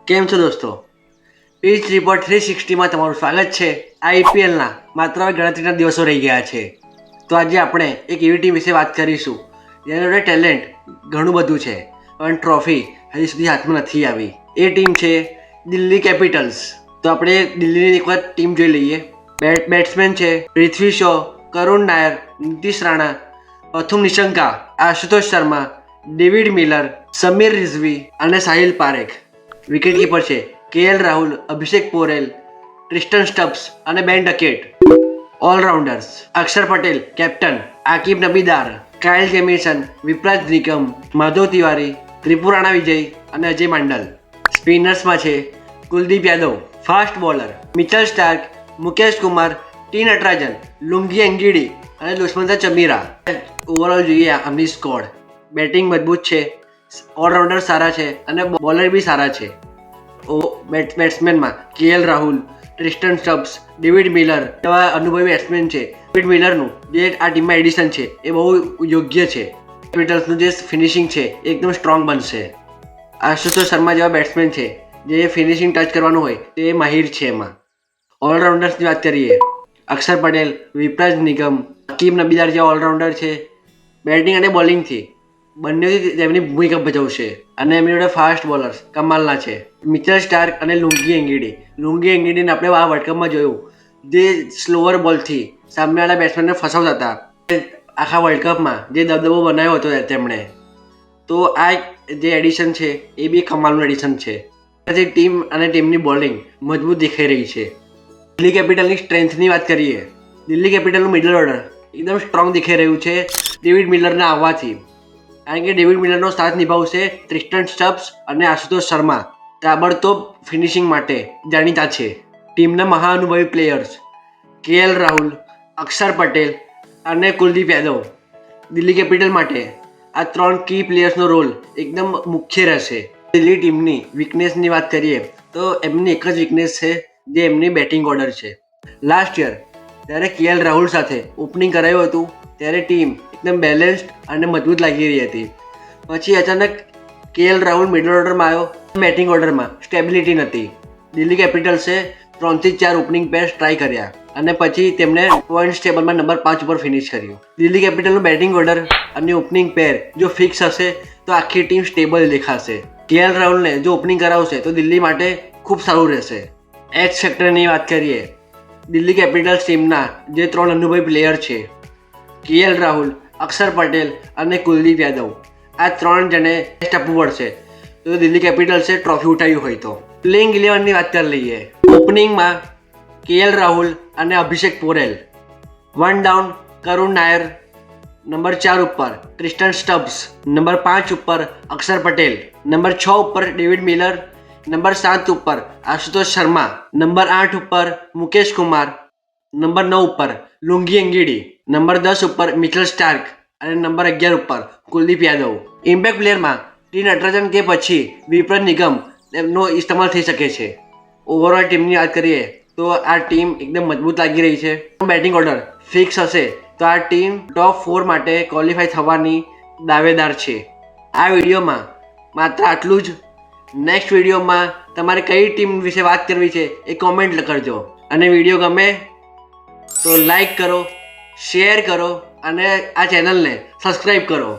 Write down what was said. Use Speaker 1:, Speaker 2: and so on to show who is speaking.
Speaker 1: કેમ છો દોસ્તો? પીચ રિપોર્ટ 360માં તમારું સ્વાગત છે. આઈપીએલના માત્ર ગણતરીના દિવસો રહી ગયા છે, તો આજે આપણે એક એવી ટીમ વિશે વાત કરીશું જેના જોડે ટેલેન્ટ ઘણું બધું છે, પણ ટ્રોફી હજી સુધી હાથમાં નથી આવી. એ ટીમ છે દિલ્હી કેપિટલ્સ. તો આપણે દિલ્હીની એકવાર ટીમ જોઈ લઈએ. બેટ્સમેન છે પૃથ્વી શો, કરુણ નાયર, નીતિશ રાણા, પ્રથુમ નિશંકા, આશુતોષ શર્મા, ડેવિડ મિલર, સમીર રિઝવી અને સાહિલ પારેખ. વિકેટકીપર છે KL Rahul, Abhishek Porel, Tristan Stubbs અને Ben Duckett. Allrounders Axar Patel captain, Aqib Nabidar, Kyle Jamieson, Vipraj Nigam, Madhav Tiwari, Tripurana Vijay અને અજય માંડલ. સ્પિનર્સમાં છે Kuldeep Yadav, fast bowler Mitchell Starc, Mukesh Kumar, T Natarajan, Lungi Ngidi અને દુષ્મંતા ચમીરા. ઓવરઓલ જોઈએ આમની સ્કોડ, બેટિંગ મજબૂત છે, ઓલરાઉન્ડર સારા છે અને બોલર બી સારા છે. બેટ્સમેનમાં KL Rahul, Tristan Stubbs, David Miller એવા અનુભવી બેટ્સમેન છે. ડેવિડ મિલરનું જે આ ટીમમાં એડિશન છે એ બહુ યોગ્ય છે. કેપિટલ્સનું જે ફિનિશિંગ છે એ એકદમ સ્ટ્રોંગ બનશે. આશુતોષ શર્મા જેવા બેટ્સમેન છે જે ફિનિશિંગ ટચ કરવાનું હોય તે માહિર છે એમાં. ઓલરાઉન્ડર્સની વાત કરીએ, અક્ષર પટેલ, વિપરાજ નિગમ, આકિબ નબીદાર જેવા ઓલરાઉન્ડર છે. બેટિંગ અને બોલિંગથી બંનેથી તેમની ભૂમિકા ભજવશે અને એમની જોડે ફાસ્ટ બોલર્સ કમાલના છે, મિચેલ સ્ટાર્ક અને લુંગી એંગીડી. લુંગી એંગીડીને આપણે આ વર્લ્ડ કપમાં જોયું, જે સ્લોઅર બોલથી સામેવાળા બેટ્સમેનને ફસાવતા હતા. આખા વર્લ્ડ કપમાં જે દબદબો બનાવ્યો હતો તેમણે, તો આ જે એડિશન છે એ બી કમાલનું એડિશન છે. ટીમ અને ટીમની બોલિંગ મજબૂત દેખાઈ રહી છે. દિલ્હી કેપિટલની સ્ટ્રેન્થની વાત કરીએ, દિલ્હી કેપિટલનું મિડલ ઓર્ડર એકદમ સ્ટ્રોંગ દેખાઈ રહ્યું છે ડેવિડ મિલરના આવવાથી. કારણ કે ડેવિડ મિલરનો સાથ નિભાવશે ટ્રિસ્ટન સ્ટબ્સ અને આશુતોષ શર્મા, તાબડતોબ ફિનિશિંગ માટે જાણીતા છે. ટીમના મહાઅનુભવી પ્લેયર્સ કેએલ રાહુલ, અક્ષર પટેલ અને કુલદીપ યાદવ. દિલ્હી કેપિટલ માટે આ ત્રણ કી પ્લેયર્સનો રોલ એકદમ મુખ્ય રહેશે. દિલ્હી ટીમની વીકનેસની વાત કરીએ તો એમની એક જ વીકનેસ છે, જે એમની બેટિંગ ઓર્ડર છે. લાસ્ટ યર જ્યારે કેએલ રાહુલ સાથે ઓપનિંગ કરાયું હતું ત્યારે ટીમ એકદમ બેલેન્સ્ડ અને મજબૂત લાગી રહી હતી. પછી અચાનક કેએલ રાહુલ મિડલ ઓર્ડરમાં આવ્યો, બેટિંગ ઓર્ડરમાં સ્ટેબિલિટી નથી. દિલ્હી કેપિટલ્સે 3 થી 4 ઓપનિંગ પેર્સ ટ્રાય કર્યા અને પછી તેમણે પોઈન્ટ્સ ટેબલમાં નંબર 5 ઉપર ફિનિશ કર્યું. દિલ્હી કેપિટલનું બેટિંગ ઓર્ડર અને ઓપનિંગ પેર જો ફિક્સ હશે તો આખી ટીમ સ્ટેબલ દેખાશે. કેએલ રાહુલને જો ઓપનિંગ કરાવશે તો દિલ્હી માટે ખૂબ સારું રહેશે. એક્સ ફેક્ટરની વાત કરીએ, દિલ્હી કેપિટલ્સ ટીમના જે 3 અનુભવી પ્લેયર છે કેએલ રાહુલ, અક્ષર પટેલ અને કુલદીપ યાદવ, આ 3 જણે ટેસ્ટ આપવું પડશે તો દિલ્હી કેપિટલ્સે ટ્રોફી ઉઠાવ્યું હોય તો. પ્લેઇંગ 11ની વાત કરી લઈએ. ઓપનિંગમાં કેએલ રાહુલ અને અભિષેક પોરેલ. 1 ડાઉન કરુણ નાયર, નંબર 4 ઉપર ટ્રિસ્ટન સ્ટબ્સ, નંબર 5 ઉપર અક્ષર પટેલ, નંબર 6 ઉપર ડેવિડ મિલર, નંબર 7 ઉપર આશુતોષ શર્મા, નંબર 8 ઉપર મુકેશ કુમાર, નંબર 9 ઉપર લુંગી એંગીડી, નંબર 10 ઉપર મિચેલ સ્ટાર્ક અને નંબર 11 ઉપર કુલદીપ યાદવ. ઇમ્પેક્ટ પ્લેયરમાં ટી નટરાજન કે પછી વિપરાજ નિગમ એમનો ઇસ્તેમાલ થઈ શકે છે. ઓવરઓલ ટીમની વાત કરીએ તો આ ટીમ એકદમ મજબૂત લાગી રહી છે. બેટિંગ ઓર્ડર ફિક્સ હશે તો આ ટીમ ટોપ 4 માટે ક્વોલિફાય થવાની દાવેદાર છે. આ વિડીયોમાં માત્ર આટલું જ. નેક્સ્ટ વિડીયોમાં તમારે કઈ ટીમ વિશે વાત કરવી છે એ કોમેન્ટ કરજો. અને વિડીયો ગમે તો લાઈક કરો, શેર કરો અને આ ચેનલને સબસ્ક્રાઈબ કરો.